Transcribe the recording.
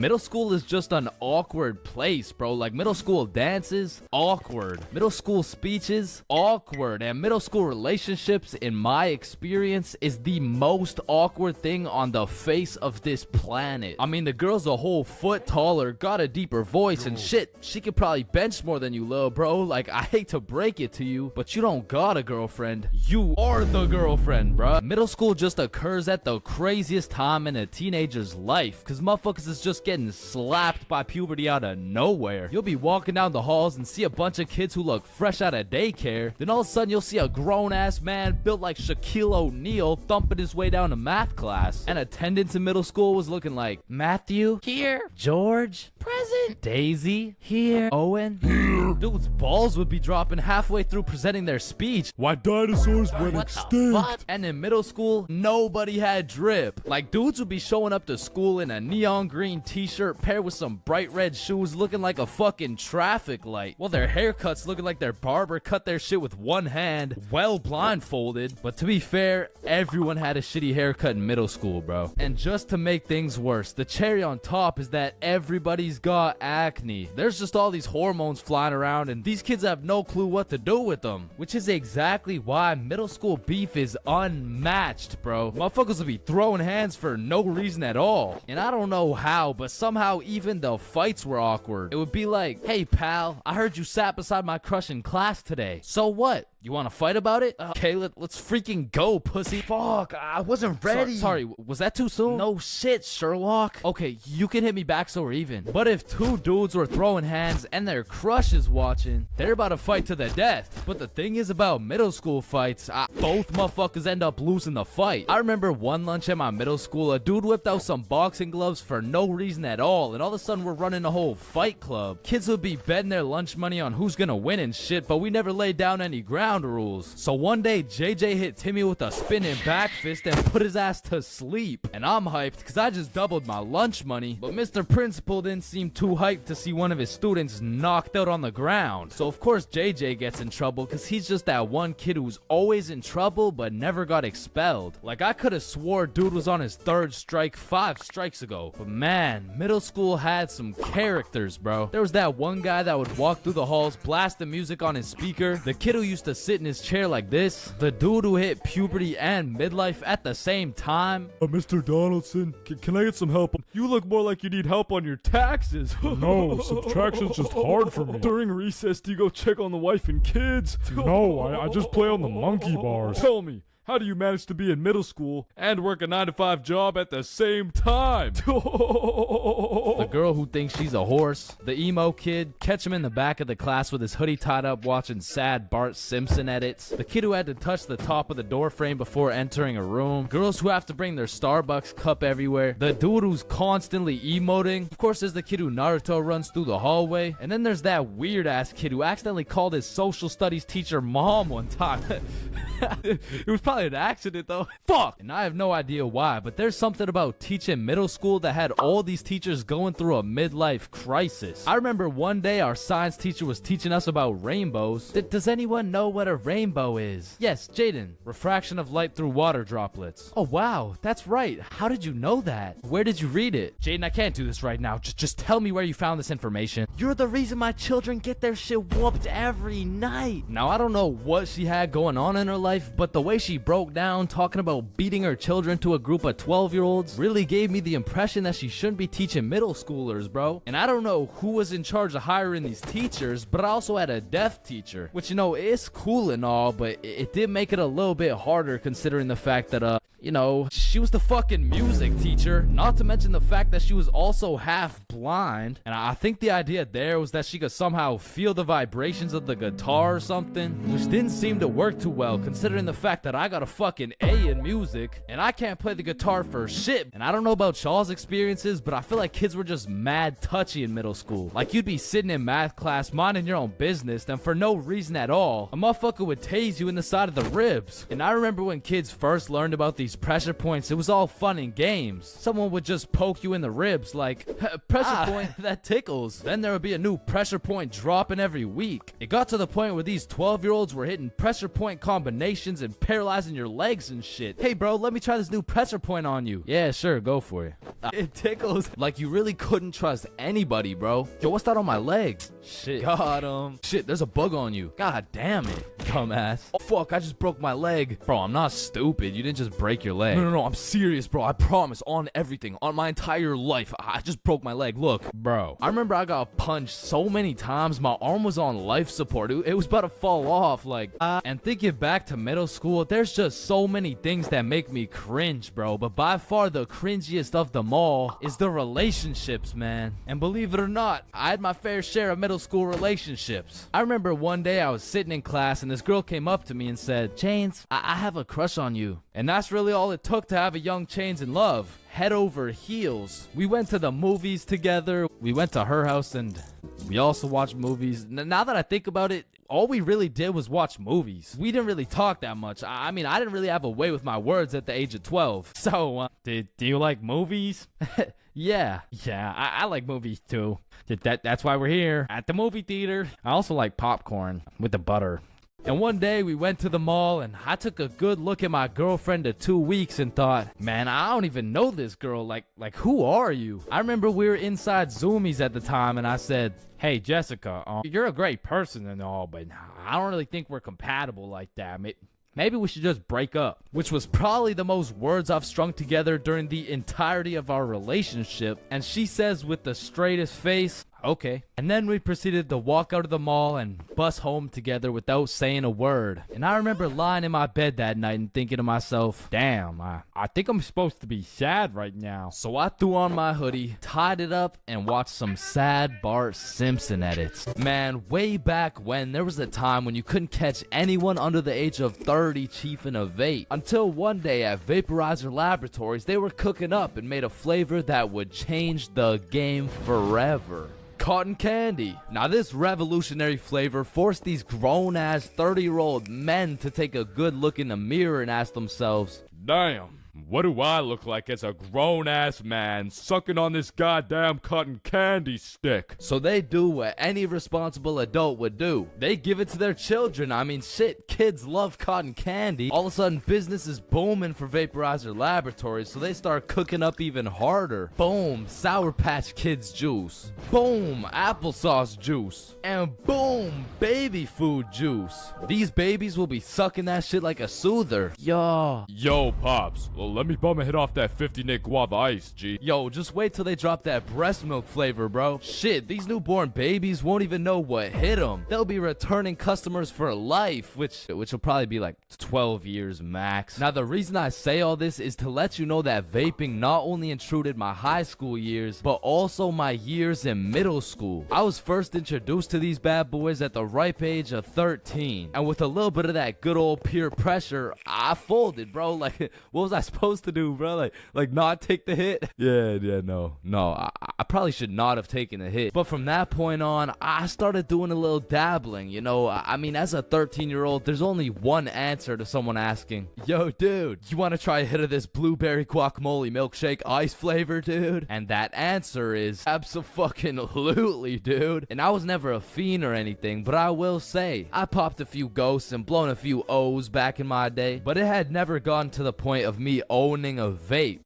Middle school is just an awkward place, bro. Like, middle school dances, awkward. Middle school speeches, awkward. And middle school relationships, in my experience, is the most awkward thing on the face of this planet. I mean, the girl's a whole foot taller, got a deeper voice, and shit, she could probably bench more than you, lil' bro. Like, I hate to break it to you, but you don't got a girlfriend. You are the girlfriend, bruh. Middle school just occurs at the craziest time in a teenager's life, because motherfuckers is just getting slapped by puberty out of nowhere. You'll be walking down the halls and see a bunch of kids who look fresh out of daycare. Then all of a sudden you'll see a grown-ass man built like Shaquille O'Neal thumping his way down to math class. And attendance in middle school was looking like Matthew, here. George, present. Daisy, here. Owen, here. Dude's balls would be dropping halfway through presenting their speech. Why dinosaurs went extinct. And in middle school, nobody had drip. Like, dudes would be showing up to school in a neon green t-shirt paired with some bright red shoes looking like a fucking traffic light. Well, their haircuts looking like their barber cut their shit with one hand, well blindfolded. But to be fair, everyone had a shitty haircut in middle school, bro. And just to make things worse, the cherry on top is that everybody's got acne. There's just all these hormones flying around and these kids have no clue what to do with them. Which is exactly why middle school beef is unmatched, bro. Motherfuckers will be throwing hands for no reason at all. And I don't know how, but somehow even the fights were awkward. It would be like, hey pal, I heard you sat beside my crush in class today. So what? You want to fight about it? Okay, let's freaking go, pussy. Fuck, I wasn't ready. Sorry, was that too soon? No shit, Sherlock. Okay, you can hit me back so we're even. But if two dudes were throwing hands and their crush is watching, they're about to fight to the death. But the thing is about middle school fights, both motherfuckers end up losing the fight. I remember one lunch at my middle school, a dude whipped out some boxing gloves for no reason at all, and all of a sudden we're running a whole fight club. Kids would be betting their lunch money on who's gonna win and shit, but we never laid down any ground rules. So one day JJ hit Timmy with a spinning back fist and put his ass to sleep. And I'm hyped because I just doubled my lunch money. But Mr. Principal didn't seem too hyped to see one of his students knocked out on the ground. So of course JJ gets in trouble because he's just that one kid who's always in trouble but never got expelled. Like, I could have swore dude was on his third strike 5 strikes ago. But man, middle school had some characters, bro. There was that one guy that would walk through the halls, blast the music on his speaker. The kid who used to sit in his chair like this. The dude who hit puberty and midlife at the same time. Mr. Donaldson, can I get some help? You look more like you need help on your taxes. No, subtraction's just hard for me. During recess, do you go check on the wife and kids? No, I just play on the monkey bars. Tell me, how do you manage to be in middle school and work a 9-to-5 job at the same time? The girl who thinks she's a horse, the emo kid, catch him in the back of the class with his hoodie tied up watching sad Bart Simpson edits, the kid who had to touch the top of the door frame before entering a room, girls who have to bring their Starbucks cup everywhere, the dude who's constantly emoting, of course there's the kid who Naruto runs through the hallway, and then there's that weird ass kid who accidentally called his social studies teacher mom one time. It was probably an accident though. Fuck! And I have no idea why, but there's something about teaching middle school that had all these teachers going through a midlife crisis. I remember one day our science teacher was teaching us about rainbows. Does anyone know what a rainbow is? Yes, Jaden. Refraction of light through water droplets. Oh wow, that's right. How did you know that? Where did you read it? Jaden, I can't do this right now. Just tell me where you found this information. You're the reason my children get their shit whooped every night. Now, I don't know what she had going on in her life, but the way she broke down talking about beating her children to a group of 12-year-olds really gave me the impression that she shouldn't be teaching middle schoolers, bro. And I don't know who was in charge of hiring these teachers, but I also had a deaf teacher, which, you know, it's cool and all, but it did make it a little bit harder considering the fact that, you know, she was the fucking music teacher, not to mention the fact that she was also half blind. And I think the idea there was that she could somehow feel the vibrations of the guitar or something, which didn't seem to work too well considering the fact that I got a fucking A in music and I can't play the guitar for shit. And I don't know about y'all's experiences, but I feel like kids were just mad touchy in middle school. Like, you'd be sitting in math class minding your own business, and for no reason at all, a motherfucker would tase you in the side of the ribs. And I remember when kids first learned about these pressure points, it was all fun and games. Someone would just poke you in the ribs like, pressure point, that tickles. Then there would be a new pressure point dropping every week. It got to the point where these 12-year-olds were hitting pressure point combinations and paralyzing your legs and shit. Hey bro, let me try this new pressure point on you. Yeah, sure, go for it. It tickles like you really couldn't trust anybody, bro. Yo, what's that on my leg? Shit. Got him. Shit, there's a bug on you. God damn it, dumbass. Oh, fuck, I just broke my leg. Bro, I'm not stupid. You didn't just break your leg. No, I'm serious, bro. I promise. On everything. On my entire life. I just broke my leg. Look, bro. I remember I got punched so many times. My arm was on life support. It was about to fall off. Like, and thinking back to middle school, there's just so many things that make me cringe, bro. But by far the cringiest of them all is the relationships, man. And believe it or not, I had my fair share of middle school relationships. I remember one day I was sitting in class and this girl came up to me and said, Chains, I have a crush on you. And that's really all it took to have a young Chains in love. Head over heels. We went to the movies together. We went to her house and we also watched movies. Now that I think about it, all we really did was watch movies. We didn't really talk that much. I mean, I didn't really have a way with my words at the age of 12. So, do you like movies? Yeah, I like movies too. That's why we're here at the movie theater. I also like popcorn with the butter. And one day we went to the mall and I took a good look at my girlfriend of 2 weeks and thought, man, I don't even know this girl. Like who are you? I remember we were inside Zoomies at the time and I said, hey, Jessica, you're a great person and all, but I don't really think we're compatible like that. Maybe we should just break up. Which was probably the most words I've strung together during the entirety of our relationship. And she says with the straightest face, okay. And then we proceeded to walk out of the mall and bus home together without saying a word. And I remember lying in my bed that night and thinking to myself, damn, I think I'm supposed to be sad right now. So I threw on my hoodie, tied it up, and watched some sad Bart Simpson edits. Man, way back when, there was a time when you couldn't catch anyone under the age of 30 chiefing a vape. Until one day at Vaporizer Laboratories, they were cooking up and made a flavor that would change the game forever. Cotton candy. Now this revolutionary flavor forced these grown-ass 30-year-old men to take a good look in the mirror and ask themselves, Damn, what do I look like as a grown-ass man sucking on this goddamn cotton candy stick? so they do what any responsible adult would do. They give it to their children. I mean, shit, kids love cotton candy. All of a sudden, business is booming for Vaporizer Laboratories, so they start cooking up even harder. Boom, Sour Patch Kids juice. Boom, applesauce juice. And boom, baby food juice. These babies will be sucking that shit like a soother. Yo, Pops, well, let me bum a hit off that 50 Nick Guava Ice, G. Yo, just wait till they drop that breast milk flavor, bro. Shit, these newborn babies won't even know what hit them. They'll be returning customers for life, which will probably be like 12 years max. Now, the reason I say all this is to let you know that vaping not only intruded my high school years, but also my years in middle school. I was first introduced to these bad boys at the ripe age of 13. And with a little bit of that good old peer pressure, I folded, bro. Like, what was I supposed to do, bro? Like not take the hit? No. I probably should not have taken the hit. But from that point on, I started doing a little dabbling, you know? I mean, as a 13-year-old, there's only one answer to someone asking, yo, dude, you want to try a hit of this blueberry guacamole milkshake ice flavor, dude? And that answer is abso-fucking-lutely, dude. And I was never a fiend or anything, but I will say, I popped a few ghosts and blown a few O's back in my day, but it had never gotten to the point of me owning a vape.